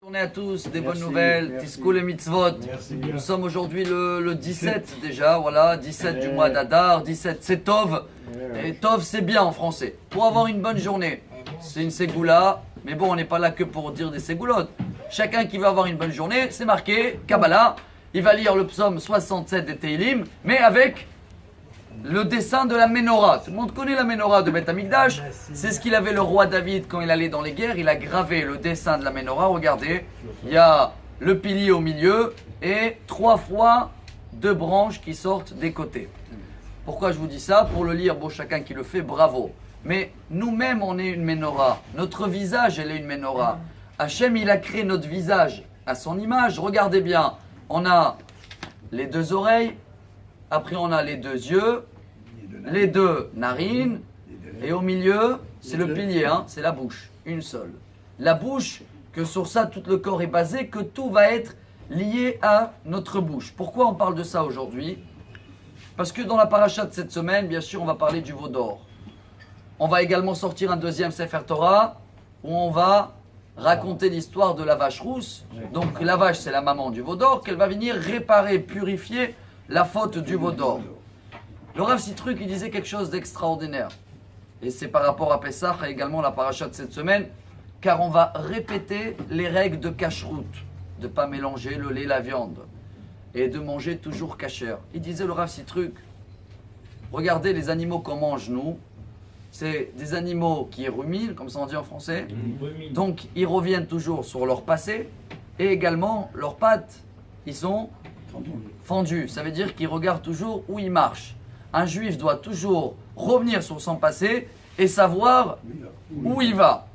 Journée à tous, des bonnes nouvelles, Tiskoul et Mitzvot. Nous sommes aujourd'hui le 17 déjà, voilà, 17 du mois d'Adar, 17 c'est Tov, et Tov c'est bien en français. Pour avoir une bonne journée, c'est une ségoula, mais bon on n'est pas là que pour dire des ségoulottes. Chacun qui veut avoir une bonne journée, c'est marqué, Kabbalah, il va lire le psaume 67 des Teilim, mais avec le dessin de la Ménorah. Tout le monde connaît la Ménorah de Beth Amikdash. C'est ce qu'il avait le roi David quand il allait dans les guerres. Il a gravé le dessin de la Ménorah. Regardez, il y a le pilier au milieu et 3 fois 2 branches qui sortent des côtés. Pourquoi je vous dis ça? Pour le lire, bon, chacun qui le fait, bravo. Mais nous-mêmes, on est une Ménorah. Notre visage, elle est une Ménorah. Hachem, il a créé notre visage à son image. Regardez bien, on a les 2 oreilles. Après, on a les 2 yeux, les 2 narines, et au milieu, c'est le pilier, hein, c'est la bouche, une seule. La bouche, que sur ça, tout le corps est basé, que tout va être lié à notre bouche. Pourquoi on parle de ça aujourd'hui? Parce que dans la paracha de cette semaine, bien sûr, on va parler du veau d'or. On va également sortir un deuxième Sefer Torah, où on va raconter l'histoire de la vache rousse. Donc la vache, c'est la maman du veau d'or, qu'elle va venir réparer, purifier la faute du veau d'or. Le Rav Sitruk, il disait quelque chose d'extraordinaire. Et c'est par rapport à Pessah et également la paracha de cette semaine, car on va répéter les règles de cacheroute, de ne pas mélanger le lait et la viande, et de manger toujours kasher. Il disait le Rav Sitruk, regardez les animaux qu'on mange nous, c'est des animaux qui ruminent, comme ça on dit en français, donc ils reviennent toujours sur leur passé, et également leurs pattes, ils sont fendu, ça veut dire qu'il regarde toujours où il marche. Un juif doit toujours revenir sur son passé et savoir où il va.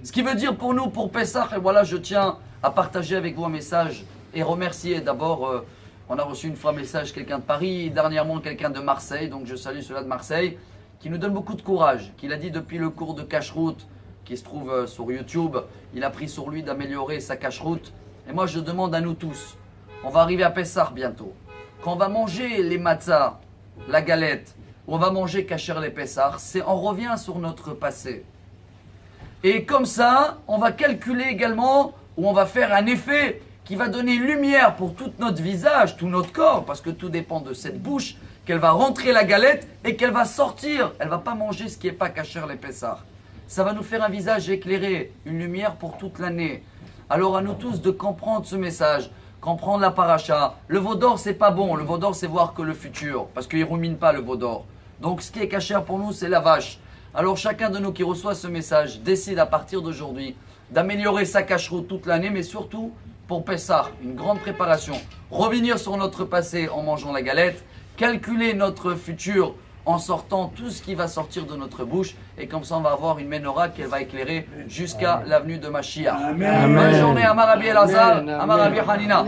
Ce qui veut dire pour nous, pour Pessah, et voilà, je tiens à partager avec vous un message et remercier d'abord, on a reçu une fois un message, quelqu'un de Paris, dernièrement quelqu'un de Marseille, donc je salue ceux-là de Marseille, qui nous donne beaucoup de courage, qu'il a dit depuis le cours de cacheroute qui se trouve sur YouTube, il a pris sur lui d'améliorer sa cacheroute. Et moi je demande à nous tous, on va arriver à Pessah bientôt. Quand on va manger les matzahs, la galette, ou on va manger kasher les Pessah, on revient sur notre passé. Et comme ça, on va calculer également, ou on va faire un effet qui va donner lumière pour tout notre visage, tout notre corps, parce que tout dépend de cette bouche, qu'elle va rentrer la galette et qu'elle va sortir. Elle ne va pas manger ce qui n'est pas kasher les Pessah. Ça va nous faire un visage éclairé, une lumière pour toute l'année. Alors à nous tous de comprendre ce message. Comprendre la paracha. Le veau d'or, c'est pas bon. Le veau d'or, c'est voir que le futur. Parce qu'il ne rumine pas le veau d'or. Donc, ce qui est caché pour nous, c'est la vache. Alors, chacun de nous qui reçoit ce message décide à partir d'aujourd'hui d'améliorer sa cacheroute toute l'année, mais surtout pour Pessah, une grande préparation. Revenir sur notre passé en mangeant la galette. Calculer notre futur en sortant tout ce qui va sortir de notre bouche. Et comme ça, on va avoir une menorah qui va éclairer jusqu'à l'avenue de Mashiach. Bonne journée, Amar Rabbi Elazar, Amar Rabbi Hanina.